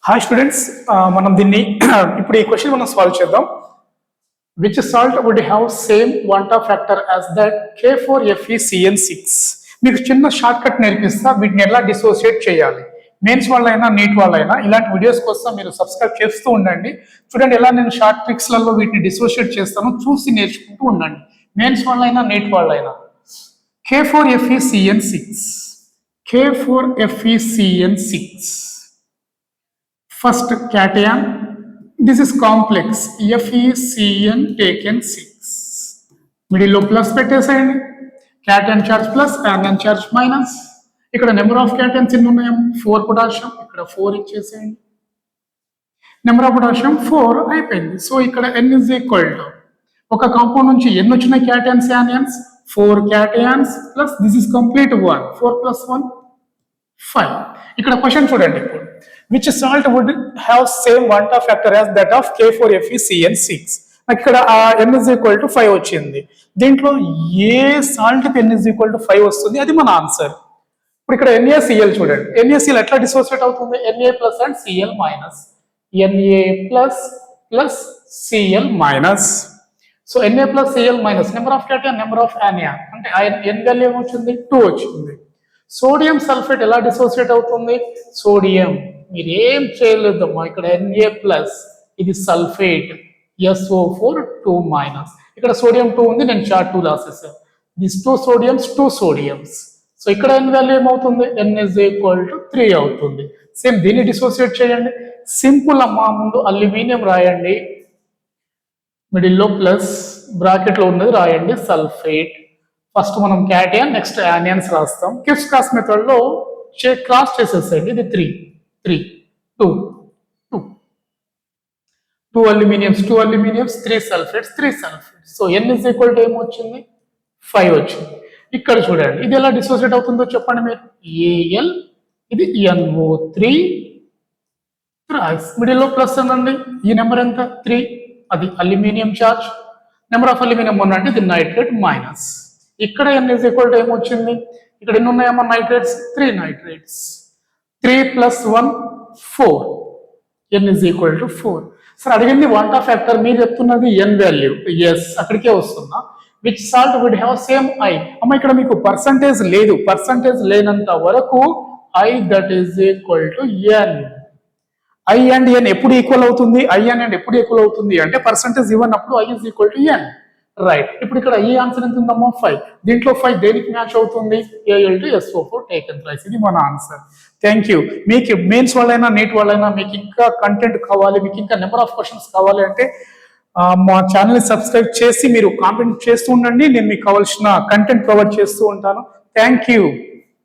Hi students, మనం దీన్ని ఇప్పుడు ఈ క్వశ్చన్ మనం సాల్వ్ చేద్దాం. Which salt would have same van't factor as that K4FeCN6. మీకు చిన్న షార్ట్ కట్ నేర్పిస్తా, వీటిని ఎలా డిసోసియేట్ చేయాలి. మెయిన్స్ వాళ్ళైనా నీట్ వాళ్ళైనా ఇలాంటి వీడియోస్ కోసం మీరు సబ్స్క్రైబ్ చేస్తూ ఉండండి. చూడండి ఎలా నేను షార్ట్ ట్రిక్స్లలో వీటిని డిసోసియేట్ చేస్తాను, చూసి నేర్చుకుంటూ ఉండండి. మెయిన్స్ వాళ్ళైనా నీట్ వాళ్ళైనా. K4FeCN6. K4FeCN6. First cation, this is complex, FeCN taken 6. Middle లో ప్లస్ పెట్టేసేయండి, cation charge plus anion charge minus. ఇక్కడ నెంబర్ ఆఫ్ క్యాటన్స్ ఎన్ని ఉన్నాయి? 4 పొటాషియం, ఇక్కడ 4 ఇచ్చేసేయండి. నెంబర్ ఆఫ్ పొటాషియం 4 అయిపోయింది. సో ఇక్కడ N is equal to ఒక కాంపౌండ్ నుంచి ఎన్ని వచ్చిన క్యాటన్స్ యానియన్స్? 4 cations plus this is complete 1. 4 plus 1 5. ఇక్కడ క్వశ్చన్ చూడండి. ఇప్పుడు which salt would have same వాంటా factor as that of K4FeCN6. నాకు ఇక్కడ N is equal to 5 వచ్చింది. దీంట్లో ఏ సాల్ట్ కి N is equal to 5 వస్తుంది, అది మన ఆన్సర్. ఇప్పుడు ఇక్కడ NaCl చూడండి, NaCl ఎట్లా డిసోసియేట్ అవుతుంది? Na plus and Cl minus, Na plus plus Cl minus. So Na plus Cl minus number of cation, number of anion, అంటే N వాల్యూ ఏమొచ్చింది? 2 వచ్చింది. సోడియం సల్ఫేట్ ఎలా డిసోసియేట్ అవుతుంది? సోడియం మీరు ఏం చేయలేదమ్మా, ఇక్కడ Na ప్లస్, ఇది సల్ఫేట్, SO4 2 మైనస్. ఇక్కడ సోడియం 2 ఉంది, నేను చార్ట్ 2 రాసేసాను. దిస్ 2 సోడియమ్స్ 2 సోడియమ్స్. సో ఇక్కడ N వాల్యూ ఏమవుతుంది? N is equal to 3 అవుతుంది. సేమ్ దీన్ని డిసోసియేట్ చేయండి. సింపుల్ అమ్మా, ముందు అల్యూమినియం రాయండి, మిడిల్లో ప్లస్, బ్రాకెట్ లో ఉన్నది రాయండి సల్ఫేట్. ఫస్ట్ మనం క్యాటయాన్, నెక్స్ట్ యానియన్స్ రాస్తాం. కిర్చ్ క్రాస్ మెథడ్ లో క్రాస్ చేసేసేయండి. ఇది 3 2 అల్యూమినియమ్స్ 3 sulphates 3 sulphates. So N is equal to ఏమొచ్చింది? 5 వచ్చింది. ఇక్కడ చూడండి ఇది ఎలా డిసోసియేట్ అవుతుందో చెప్పండి మీరు. Al, ఇది NO3 మిడిల్ లో ప్లస్ అనండి. ఈ నెంబర్ ఎంత? 3, అది aluminium charge. Number of aluminium 1 అంటే ఇది నైట్రేట్ మైనస్. ఇక్కడ N is equal to ఏమొచ్చింది? ఇక్కడ ఎన్ని ఉన్నాయమ్మా nitrates? 3 nitrates. 3 plus 1 4. N is equal to 4. Sir అడిగింది వాంటా ఫ్యాక్టర్, మీరు చెప్తున్నది N వాల్యూ. ఎస్, అక్కడికే వస్తున్నా. Which salt would have same I. అమ్మ ఇక్కడ మీకు పర్సంటేజ్ లేదు, పర్సంటేజ్ లేనంత వరకు I that is equal to N. I and N ఎప్పుడు ఈక్వల్ అవుతుంది? I అండ్ N ఎప్పుడు ఈక్వల్ అవుతుంది అంటే పర్సంటేజ్ ఇవ్వనప్పుడు I is equal to N. Right. ఇప్పుడు ఇక్కడ ఈ ఆన్సర్ ఎంత ఉందమ్మా? 5. దీంట్లో 5 దేనికి మ్యాచ్ అవుతుంది? Al to SO4 taken rice. ఇది మన ఆన్సర్. Thank you. మీకు మెయిన్స్ వాళ్ళైనా నీట్ వాళ్ళైనా మీకు ఇంకా కంటెంట్ కావాలి, మీకు ఇంకా నెంబర్ ఆఫ్ క్వశ్చన్స్ కావాలి అంటే మా ఛానల్ని సబ్స్క్రైబ్ చేసి మీరు కామెంట్ చేస్తూ ఉండండి. నేను మీకు కావాల్సిన కంటెంట్ ప్రొవైడ్ చేస్తూ ఉంటాను. Thank you.